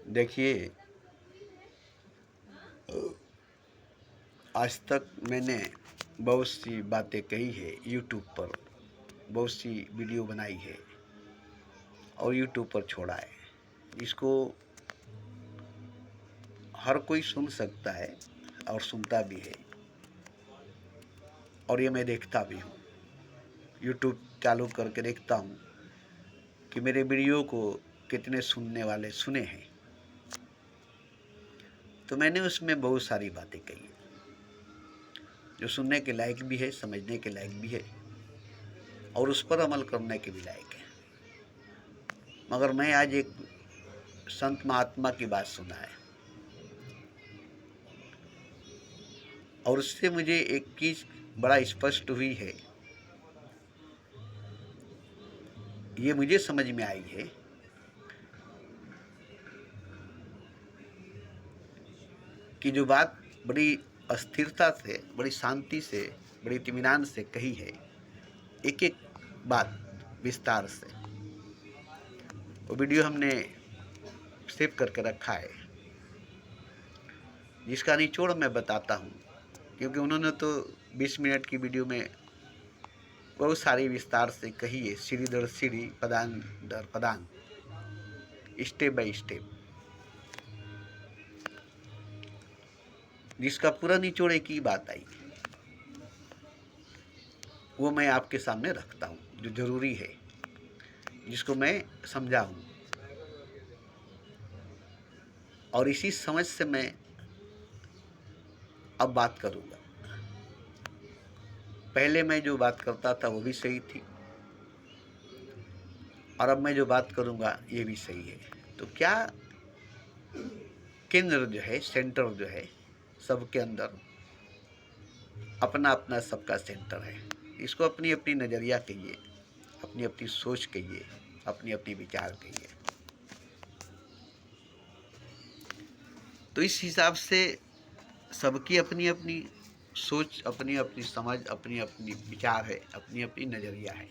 देखिए, आज तक मैंने बहुत सी बातें कही है यूट्यूब पर, बहुत सी वीडियो बनाई है और यूट्यूब पर छोड़ा है। इसको हर कोई सुन सकता है और सुनता भी है, और ये मैं देखता भी हूँ। यूट्यूब चालू करके देखता हूँ कि मेरे वीडियो को कितने सुनने वाले सुने हैं। तो मैंने उसमें बहुत सारी बातें कही जो सुनने के लायक भी है, समझने के लायक भी है और उस पर अमल करने के भी लायक है। मगर मैं आज एक संत महात्मा की बात सुना है और उससे मुझे एक चीज बड़ा स्पष्ट हुई है। ये मुझे समझ में आई है कि जो बात बड़ी अस्थिरता से, बड़ी शांति से, बड़ी इत्मीनान से कही है, एक एक बात विस्तार से, वो वीडियो हमने सेव करके रखा है, जिसका निचोड़ मैं बताता हूँ। क्योंकि उन्होंने तो 20 मिनट की वीडियो में बहुत सारी विस्तार से कही है, सीढ़ी दर सीढ़ी, पदांग दर पदांग, स्टेप बाय स्टेप, जिसका पूरा निचोड़ एक ही बात आई। वो मैं आपके सामने रखता हूँ, जो जरूरी है, जिसको मैं समझा हूँ। और इसी समझ से मैं अब बात करूँगा। पहले मैं जो बात करता था वो भी सही थी, और अब मैं जो बात करूँगा ये भी सही है। तो क्या केंद्र जो है, सेंटर जो है, सबके अंदर अपना अपना सबका सेंटर है। इसको अपनी अपनी नज़रिया कहिए, अपनी अपनी सोच कहिए, अपनी अपनी विचार कहिए। तो इस हिसाब से सबकी अपनी अपनी सोच, अपनी अपनी समझ, अपनी अपनी विचार है, अपनी अपनी नज़रिया है।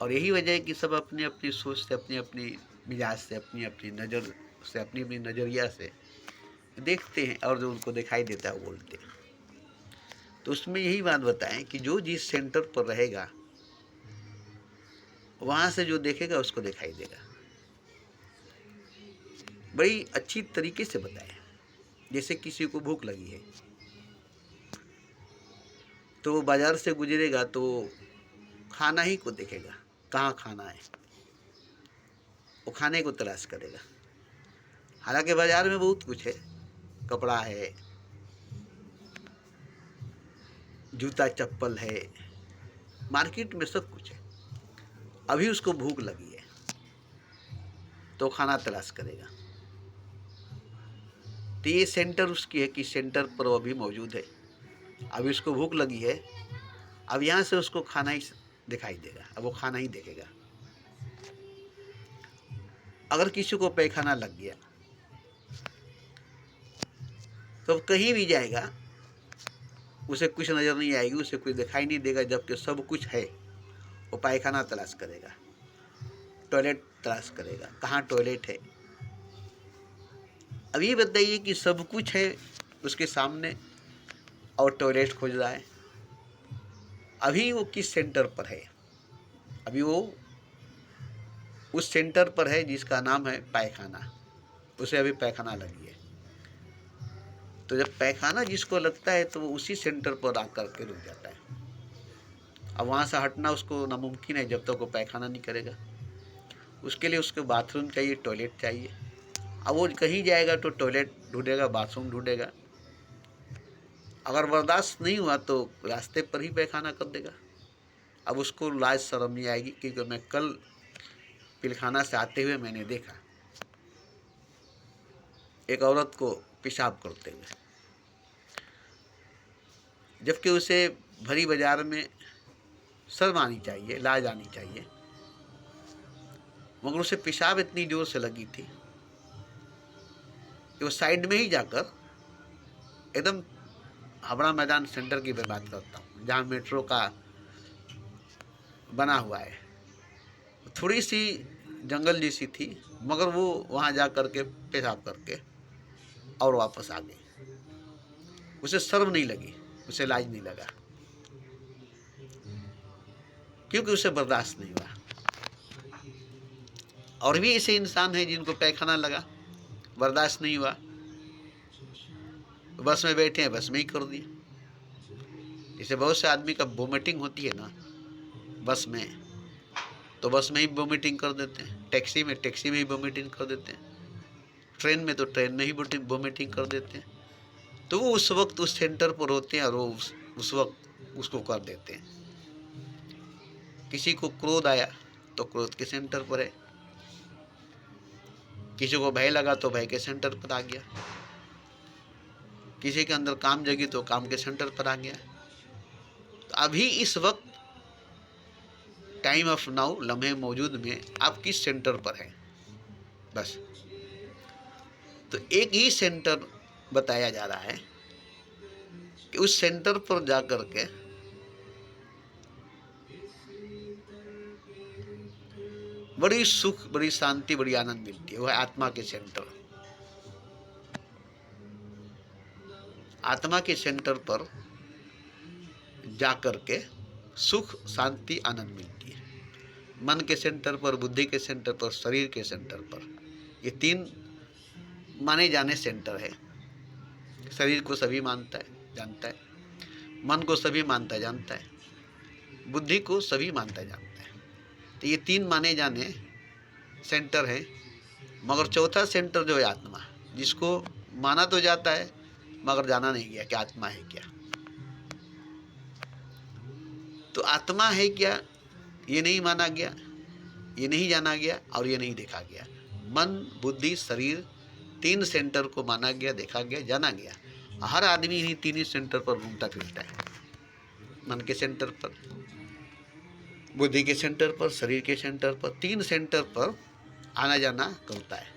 और यही वजह है कि सब अपनी अपनी सोच से, अपनी अपनी मिजाज से, अपनी अपनी नज़र से, अपनी अपनी नज़रिया से देखते हैं और जो उनको दिखाई देता है वो बोलते हैं। तो उसमें यही बात बताएं कि जो जिस सेंटर पर रहेगा वहाँ से जो देखेगा उसको दिखाई देगा। बड़ी अच्छी तरीके से बताएं। जैसे किसी को भूख लगी है तो वो बाजार से गुजरेगा तो खाना ही को देखेगा, कहाँ खाना है, वो खाने को तलाश करेगा। हालांकि बाजार में बहुत कुछ है, कपड़ा है, जूता चप्पल है, मार्केट में सब कुछ है। अभी उसको भूख लगी है तो खाना तलाश करेगा। तो ये सेंटर उसकी है कि सेंटर पर वो अभी मौजूद है। अभी उसको भूख लगी है, अब यहाँ से उसको खाना ही दिखाई देगा, अब वो खाना ही देखेगा। अगर किसी को पैखाना लग गया तो कहीं भी जाएगा उसे कुछ नज़र नहीं आएगी, उसे कुछ दिखाई नहीं देगा, जबकि सब कुछ है। वो पायखाना तलाश करेगा, टॉयलेट तलाश करेगा, कहाँ टॉयलेट है। अब ये बताइए कि सब कुछ है उसके सामने और टॉयलेट खोज रहा है। अभी वो किस सेंटर पर है? अभी वो उस सेंटर पर है जिसका नाम है पायखाना। उसे अभी पैखाना लगी है। तो जब पैखाना जिसको लगता है तो वो उसी सेंटर पर आकर के रुक जाता है। अब वहाँ से हटना उसको नामुमकिन है जब तक वो पैखाना नहीं करेगा। उसके लिए उसको बाथरूम चाहिए, टॉयलेट चाहिए। अब वो कहीं जाएगा तो टॉयलेट ढूंढेगा, बाथरूम ढूंढेगा। अगर बर्दाश्त नहीं हुआ तो रास्ते पर ही पैखाना कर देगा। अब उसको लाज शर्म नहीं आएगी, क्योंकि मैं कल पिलखाना से आते हुए मैंने देखा एक औरत को पेशाब करते हुए, जबकि उसे भरी बाजार में शर्म आनी चाहिए, लाज आनी चाहिए, मगर उसे पेशाब इतनी जोर से लगी थी कि वो साइड में ही जाकर, एकदम हावड़ा मैदान सेंटर की मैं बात करता हूँ जहाँ मेट्रो का बना हुआ है, थोड़ी सी जंगल जैसी थी, मगर वो वहाँ जा कर के पेशाब करके और वापस आ गई। उसे शर्म नहीं लगी, उसे लाज नहीं लगा, क्योंकि उसे बर्दाश्त नहीं हुआ। और भी ऐसे इंसान हैं जिनको पैखाना लगा, बर्दाश्त नहीं हुआ, बस में बैठे हैं, बस में ही कर दिए। जैसे बहुत से आदमी का वोमिटिंग होती है ना बस में, तो बस में ही वोमिटिंग कर देते हैं, टैक्सी में ही वोमिटिंग कर देते हैं, ट्रेन में तो ट्रेन में ही वोमिटिंग कर देते हैं। तो वो उस वक्त उस सेंटर पर होते हैं और वो उस वक्त उसको कर देते हैं। किसी को क्रोध आया तो क्रोध के सेंटर पर है, किसी को भय लगा तो भय के सेंटर पर आ गया, किसी के अंदर काम जगी तो काम के सेंटर पर आ गया। तो अभी इस वक्त टाइम ऑफ नाउ, लम्हे मौजूद में आप किस सेंटर पर हैं, बस। तो एक ही सेंटर बताया जा रहा है कि उस सेंटर पर जाकर के बड़ी सुख, बड़ी शांति, बड़ी आनंद मिलती है। वह है आत्मा के सेंटर। आत्मा के सेंटर पर जाकर के सुख, शांति, आनंद मिलती है। मन के सेंटर पर, बुद्धि के सेंटर पर, शरीर के सेंटर पर, ये तीन माने जाने सेंटर है। शरीर को सभी मानता है, जानता है, मन को सभी मानता है, जानता है, बुद्धि को सभी मानता है, जानता है। तो ये तीन माने जाने सेंटर है। मगर चौथा सेंटर जो है आत्मा, जिसको माना तो जाता है मगर जाना नहीं गया कि आत्मा है क्या। तो आत्मा है क्या ये नहीं माना गया, ये नहीं जाना गया और ये नहीं देखा गया। मन, बुद्धि, शरीर, तीन सेंटर को माना गया, देखा गया, जाना गया। हर आदमी इन्हीं तीन ही सेंटर पर घूमता फिरता है। मन के सेंटर पर, बुद्धि के सेंटर पर, शरीर के सेंटर पर, तीन सेंटर पर आना जाना करता है।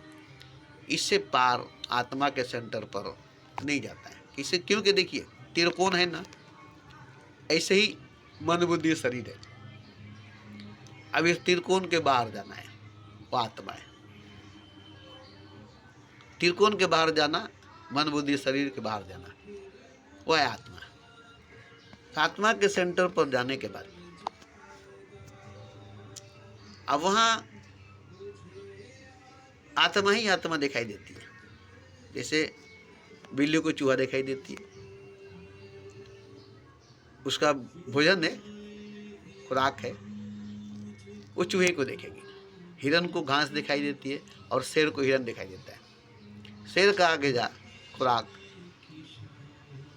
इससे पार आत्मा के सेंटर पर नहीं जाता है। इससे क्योंकि देखिए त्रिकोण है ना, ऐसे ही मन, बुद्धि, शरीर है। अब इस त्रिकोण के बाहर जाना है, वो आत्मा है। त्रिकोण के बाहर जाना, मन, बुद्धि, शरीर के बाहर जाना, वो है आत्मा। आत्मा के सेंटर पर जाने के बाद अब वहां आत्मा ही आत्मा दिखाई देती है। जैसे बिल्ली को चूहा दिखाई देती है, उसका भोजन है, खुराक है, वो चूहे को देखेगी। हिरन को घास दिखाई देती है और शेर को हिरन दिखाई देता है। शेर का ग़िज़ा, खुराक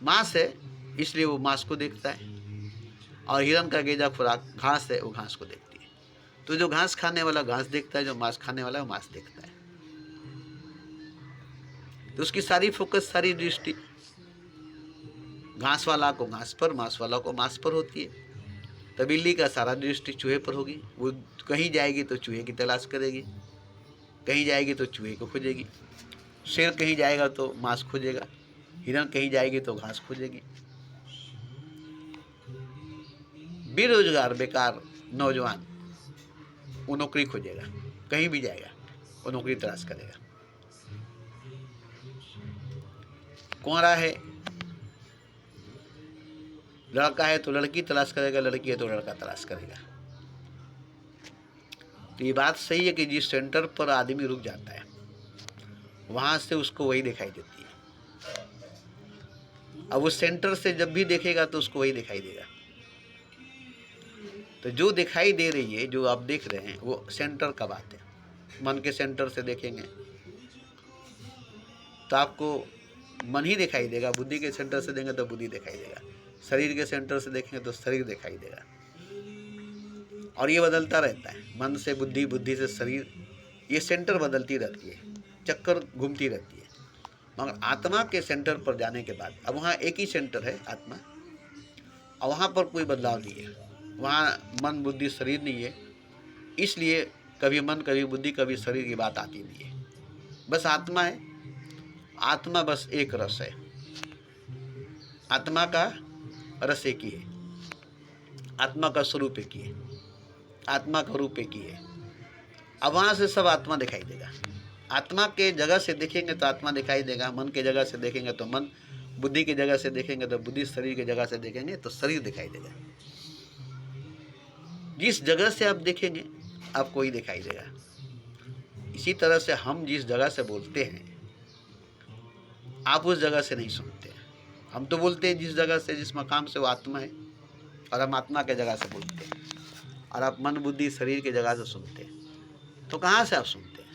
मांस है, इसलिए वो मांस को देखता है, और हिरन का ग़िज़ा, खुराक घास है, वो घास को देखती है। तो जो घास खाने वाला घास देखता है, जो मांस खाने वाला वो मांस देखता है। तो उसकी सारी फोकस, सारी दृष्टि घास वाला को घास पर, मांस वाला को मांस पर होती है। तो बिल्ली का सारा दृष्टि चूहे पर होगी। वो कहीं जाएगी तो चूहे की तलाश करेगी, कहीं जाएगी तो चूहे को खोजेगी। शेर कहीं जाएगा तो मांस खोजेगा, हिरन कहीं जाएगी तो घास खोजेगी। बेरोजगार, बेकार नौजवान वो नौकरी खोजेगा, कहीं भी जाएगा वो नौकरी तलाश करेगा। कुंवारा है, लड़का है तो लड़की तलाश करेगा, लड़की है तो लड़का तलाश करेगा। तो ये बात सही है कि जिस सेंटर पर आदमी रुक जाता है वहां से उसको वही दिखाई देती है। अब उस सेंटर से जब भी देखेगा तो उसको वही दिखाई देगा। तो जो दिखाई दे रही है, जो आप देख रहे हैं, वो सेंटर का बात है। मन के सेंटर से देखेंगे तो आपको मन ही दिखाई देगा, बुद्धि के सेंटर से देंगे तो बुद्धि दिखाई देगा, शरीर के सेंटर से देखेंगे तो शरीर दिखाई देगा। और ये बदलता रहता है, मन से बुद्धि, बुद्धि से शरीर, ये सेंटर बदलती रहती है, चक्कर घूमती रहती है। मगर आत्मा के सेंटर पर जाने के बाद अब वहाँ एक ही सेंटर है, आत्मा, और वहाँ पर कोई बदलाव नहीं है। वहाँ मन, बुद्धि, शरीर नहीं है, इसलिए कभी मन, कभी बुद्धि, कभी शरीर की बात आती नहीं है। बस आत्मा है। आत्मा बस एक रस है, आत्मा का रस एक ही है, आत्मा का स्वरूप एक ही है, आत्मा का रूप एक ही है। अब वहाँ से सब आत्मा दिखाई देगा। आत्मा के जगह से देखेंगे तो आत्मा दिखाई देगा, मन के जगह से देखेंगे तो मन, बुद्धि की जगह से देखेंगे तो बुद्धि, शरीर की जगह से देखेंगे तो शरीर दिखाई देगा। जिस जगह से आप देखेंगे आपको वही दिखाई देगा। इसी तरह से हम जिस जगह से बोलते हैं आप उस जगह से नहीं सुनते। हम तो बोलते हैं जिस जगह से, जिस मकाम से वो आत्मा है, और हम आत्मा के जगह से बोलते हैं, और आप मन बुद्धि शरीर की जगह से सुनते हैं। तो कहाँ से आप सुनते हैं?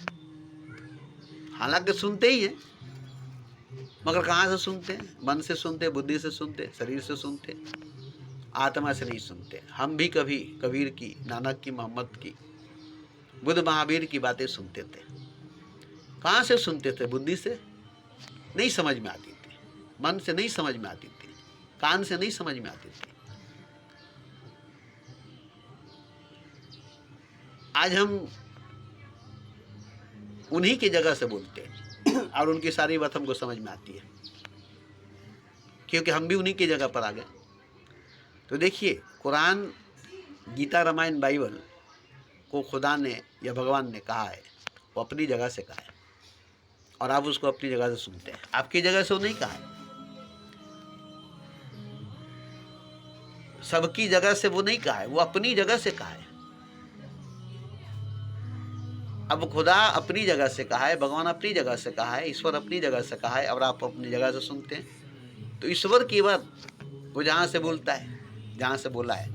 हालांकि सुनते ही हैं, मगर कहाँ से सुनते हैं? मन से सुनते, बुद्धि से सुनते, शरीर से सुनते, आत्मा से नहीं सुनते। हम भी कभी कबीर की, नानक की, मोहम्मद की, बुद्ध महावीर की बातें सुनते थे। कहाँ से सुनते थे? बुद्धि से नहीं समझ में आती थी, मन से नहीं समझ में आती थी, कान से नहीं समझ में आती थी। आज हम उन्हीं की जगह से बोलते हैं और उनकी सारी बात हमको समझ में आती है, क्योंकि हम भी उन्हीं की जगह पर आ गए। तो देखिए, कुरान, गीता, रामायण, बाइबल को खुदा ने या भगवान ने कहा है, वो अपनी जगह से कहा है, और आप उसको अपनी जगह से सुनते हैं। आपकी जगह से वो नहीं कहा है, सबकी जगह से वो नहीं कहा है, वो अपनी जगह से कहा है। अब खुदा अपनी जगह से कहा है, भगवान अपनी जगह से कहा है, ईश्वर अपनी जगह से कहा है, और आप अपनी जगह से सुनते हैं। तो ईश्वर की बात वो जहाँ से बोलता है, जहाँ से बोला है,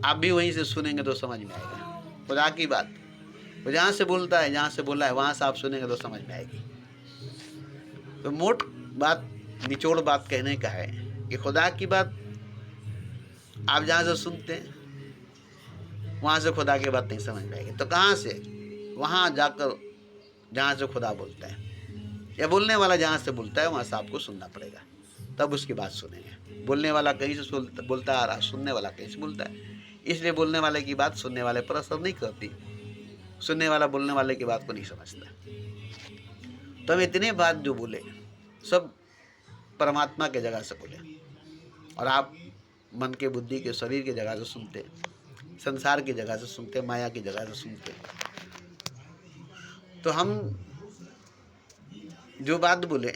आप भी वहीं से सुनेंगे तो समझ में आएगा। खुदा की बात वो जहाँ से बोलता है, जहाँ से बोला है, वहाँ से आप सुनेंगे तो समझ में आएगी। तो मोट बात, निचोड़ बात कहने का है कि खुदा की बात आप जहाँ से सुनते हैं वहाँ से खुदा की बात नहीं समझ में आएगी। तो कहाँ से? वहाँ जाकर जहाँ से खुदा बोलता है, या बोलने वाला जहाँ से बोलता है, वहाँ से आपको सुनना पड़ेगा, तब उसकी बात सुनेंगे। बोलने वाला कहीं से बोलता आ रहा, सुनने वाला कहीं से बोलता है, इसलिए बोलने वाले की बात सुनने वाले पर असर नहीं करती, सुनने वाला बोलने वाले की बात को नहीं समझता। तो हम इतने बात जो बोले सब परमात्मा के जगह से बोले, और आप मन के, बुद्धि के, शरीर की जगह से सुनते, संसार की जगह से सुनते, माया की जगह से सुनते। तो हम जो बात बोले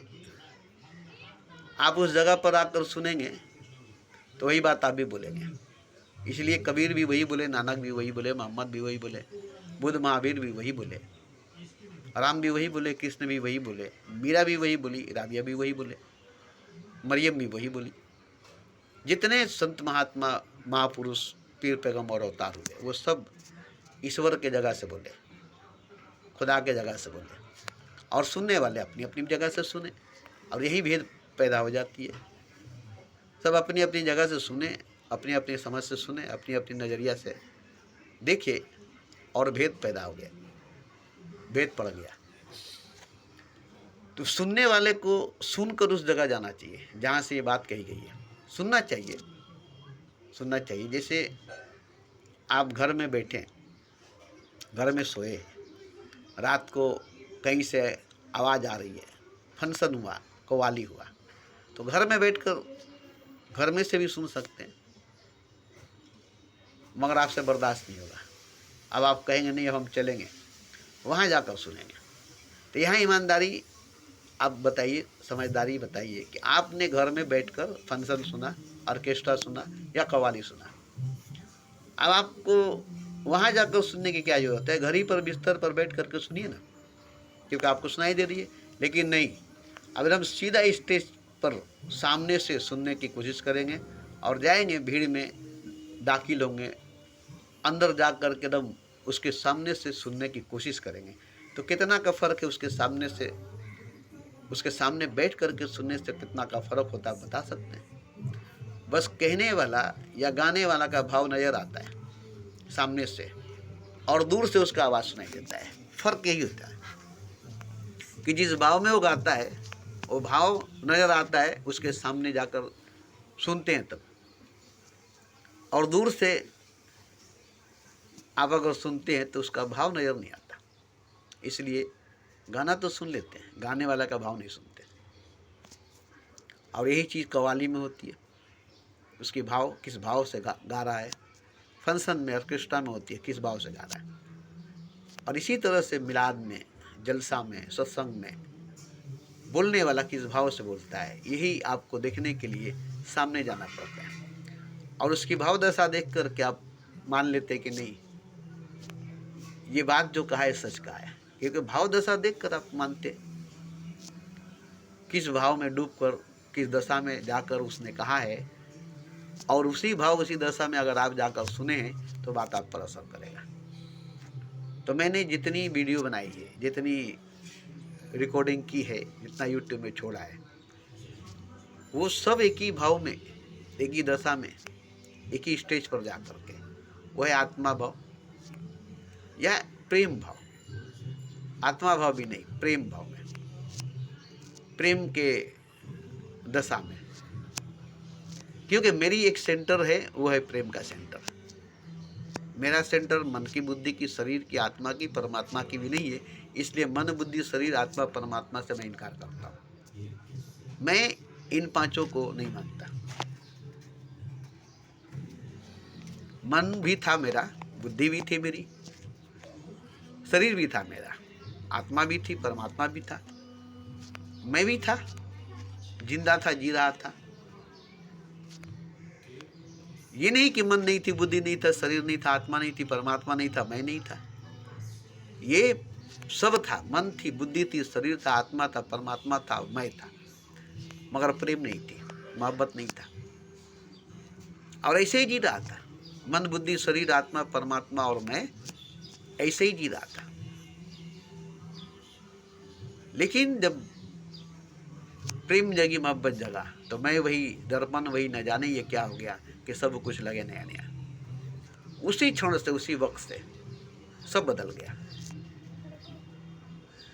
आप उस जगह पर आकर सुनेंगे तो वही बात आप भी बोलेंगे। इसलिए कबीर भी वही बोले, नानक भी वही बोले, मोहम्मद भी वही बोले, बुद्ध महावीर भी वही बोले, राम भी वही बोले, कृष्ण भी वही बोले, मीरा भी वही बोली, राबिया भी वही बोले, मरियम भी वही बोली। जितने संत महात्मा, महापुरुष, पीर, पैगम्बर, अवतार हुए, वो सब ईश्वर के जगह से बोले, खुदा के जगह से बोले, और सुनने वाले अपनी अपनी जगह से सुने, और यही भेद पैदा हो जाती है। सब अपनी अपनी जगह से सुने, अपनी अपनी समझ से सुने, अपनी अपनी नज़रिया से देखे, और भेद पैदा हो गया, भेद पड़ गया। तो सुनने वाले को सुनकर उस जगह जाना चाहिए जहाँ से ये बात कही गई है। सुनना चाहिए, सुनना चाहिए। जैसे आप घर में बैठे, घर में सोए, रात को कहीं से आवाज़ आ रही है, फंक्शन हुआ, कव्वाली हुआ, तो घर में बैठकर घर में से भी सुन सकते हैं, मगर आपसे बर्दाश्त नहीं होगा। अब आप कहेंगे नहीं, अब हम चलेंगे, वहाँ जाकर सुनेंगे। तो यहाँ ईमानदारी आप बताइए, समझदारी बताइए कि आपने घर में बैठकर फंक्शन सुना, ऑर्केस्ट्रा सुना या कव्वाली सुना, अब आपको वहाँ जाकर सुनने की क्या जरूरत है? घर ही पर बिस्तर पर बैठ करके सुनिए ना, क्योंकि आपको सुनाई दे रही है। लेकिन नहीं, अगर हम सीधा स्टेज पर सामने से सुनने की कोशिश करेंगे और जाएंगे, भीड़ में दाखिल होंगे, अंदर जा कर के एकदम उसके सामने से सुनने की कोशिश करेंगे, तो कितना का फ़र्क है उसके सामने से, उसके सामने बैठ करके सुनने से कितना का फ़र्क होता है, बता सकते हैं? बस कहने वाला या गाने वाला का भाव नज़र आता है सामने से, और दूर से उसका आवाज़ सुनाई देता है। फ़र्क यही होता है कि जिस भाव में वो गाता है वो भाव नज़र आता है, उसके सामने जाकर सुनते हैं तब, और दूर से आप अगर सुनते हैं तो उसका भाव नज़र नहीं आता। इसलिए गाना तो सुन लेते हैं, गाने वाला का भाव नहीं सुनते। और यही चीज़ कव्वाली में होती है, उसकी भाव किस भाव से गा रहा है। फंक्शन में, ऑर्केस्ट्रा में होती है, किस भाव से गा रहा है। और इसी तरह से मिलाद में, जलसा में, सत्संग में बोलने वाला किस भाव से बोलता है, यही आपको देखने के लिए सामने जाना पड़ता है। और उसकी भाव दशा देख कर के आप मान लेते कि नहीं, ये बात जो कहा है सच कहा है, क्योंकि भाव दशा देख कर आप मानते, किस भाव में डूब कर, किस दशा में जाकर उसने कहा है, और उसी भाव उसी दशा में अगर आप जाकर सुने हैं तो बात आप पर असर करेगा। तो मैंने जितनी वीडियो बनाई है, जितनी रिकॉर्डिंग की है, जितना यूट्यूब में छोड़ा है, वो सब एक ही भाव में, एक ही दशा में, एक ही स्टेज पर जा कर के, वो है आत्मा भाव या प्रेम भाव। आत्मा भाव भी नहीं, प्रेम भाव में, प्रेम के दशा में। क्योंकि मेरी एक सेंटर है, वो है प्रेम का सेंटर। मेरा सेंटर मन की, बुद्धि की, शरीर की, आत्मा की, परमात्मा की भी नहीं है। इसलिए मन, बुद्धि, शरीर, आत्मा, परमात्मा से मैं इनकार करता हूँ। मैं इन पांचों को नहीं मानता। मन भी था मेरा, बुद्धि भी थी मेरी, शरीर भी था मेरा, आत्मा भी थी, परमात्मा भी था, मैं भी था, जिंदा था, जी रहा था। ये नहीं कि मन नहीं थी, बुद्धि नहीं था, शरीर नहीं था, आत्मा नहीं थी, परमात्मा नहीं था, मैं नहीं था। ये सब था, मन थी, बुद्धि थी, शरीर था, आत्मा था, परमात्मा था, मैं था, मगर प्रेम नहीं थी, मोहब्बत नहीं था। और ऐसे ही जी रहा था, मन, बुद्धि, शरीर, आत्मा, परमात्मा और मैं ऐसे ही जी रहा था। लेकिन जब प्रेम जगी, मोहब्बत जगा, तो मैं वही दर्पण, वही न जाने ये क्या हो गया कि सब कुछ लगे नया नया। उसी क्षण से, उसी वक्त से सब बदल गया।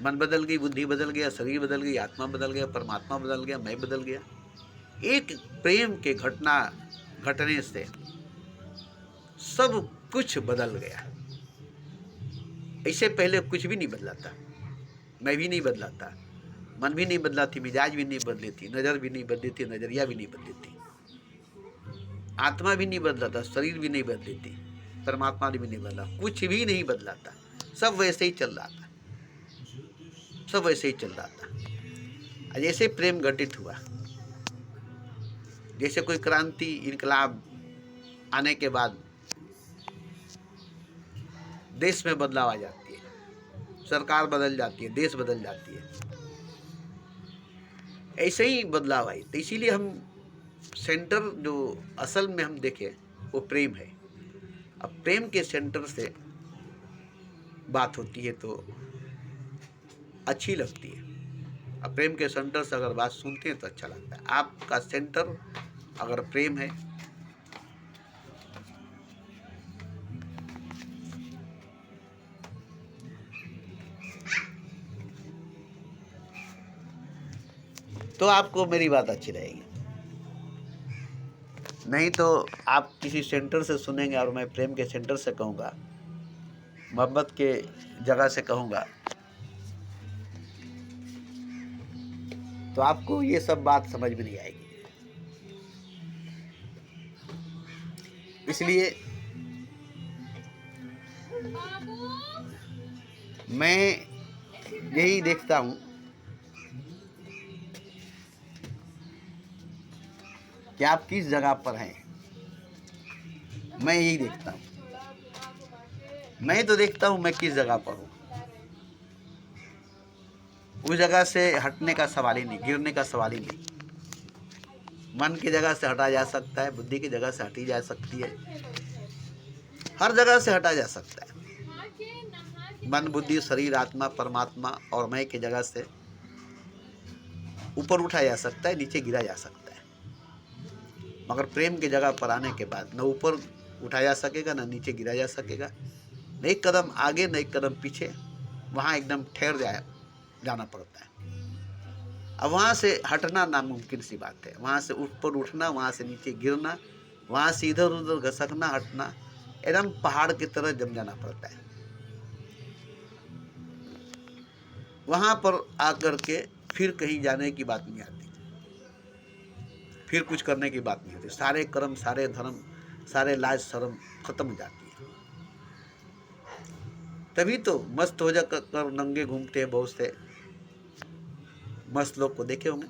मन बदल गई, बुद्धि बदल गया, शरीर बदल गई, आत्मा बदल गया, परमात्मा बदल गया, मैं बदल गया। एक प्रेम के घटना घटने से सब कुछ बदल गया। इससे पहले कुछ भी नहीं बदला था, मैं भी नहीं बदला था, मन भी नहीं बदला थी, मिजाज भी नहीं बदली थी, नज़र भी नहीं बदली थी, नज़रिया भी नहीं बदली थी, आत्मा भी नहीं बदला था, शरीर भी नहीं बदली थी, परमात्मा भी नहीं बदला, कुछ भी नहीं बदला था। सब वैसे ही चल रहा था, सब वैसे ही चल रहा था। जैसे प्रेम घटित हुआ, जैसे कोई क्रांति, इनकलाब आने के बाद देश में बदलाव आ जाती है, सरकार बदल जाती है, देश बदल जाती है, ऐसे ही बदलाव आई। तो इसीलिए हम सेंटर जो असल में हम देखें वो प्रेम है। अब प्रेम के सेंटर से बात होती है तो अच्छी लगती है। अब प्रेम के सेंटर से अगर बात सुनते हैं तो अच्छा लगता है। आपका सेंटर अगर प्रेम है, तो आपको मेरी बात अच्छी रहेगी। नहीं तो आप किसी सेंटर से सुनेंगे और मैं प्रेम के सेंटर से कहूँगा, मोहब्बत के जगह से कहूँगा, तो आपको ये सब बात समझ में नहीं आएगी। इसलिए मैं यही देखता हूँ कि आप किस जगह पर हैं। मैं यही देखता हूँ, मैं तो देखता हूँ मैं किस जगह पर हूँ। उस जगह से हटने का सवाल ही नहीं, गिरने का सवाल ही नहीं। मन की जगह से हटा जा सकता है, बुद्धि की जगह से हटी जा सकती है, हर जगह से हटा जा सकता है। मन, बुद्धि, शरीर, आत्मा, परमात्मा और मैं की जगह से ऊपर उठा जा सकता है, नीचे गिरा जा सकता है। मगर प्रेम की जगह पर आने के बाद न ऊपर उठाया जा सकेगा, न नीचे गिरा जा सकेगा, न एक कदम आगे न एक कदम पीछे। वहाँ एकदम ठहर जाना पड़ता है। अब वहाँ से हटना नामुमकिन सी बात है। वहाँ से ऊपर उठना, वहाँ से नीचे गिरना, वहाँ से इधर उधर घसकना, हटना, एकदम पहाड़ की तरह जम जाना पड़ता है। वहाँ पर आकर के फिर कहीं जाने की बात नहीं आती, फिर कुछ करने की बात नहीं होती। सारे कर्म, सारे धर्म, सारे लाज शर्म खत्म हो जाती है। तभी तो मस्त हो जा कर नंगे घूमते हैं बहुत से मस्त लोग को देखे होंगे।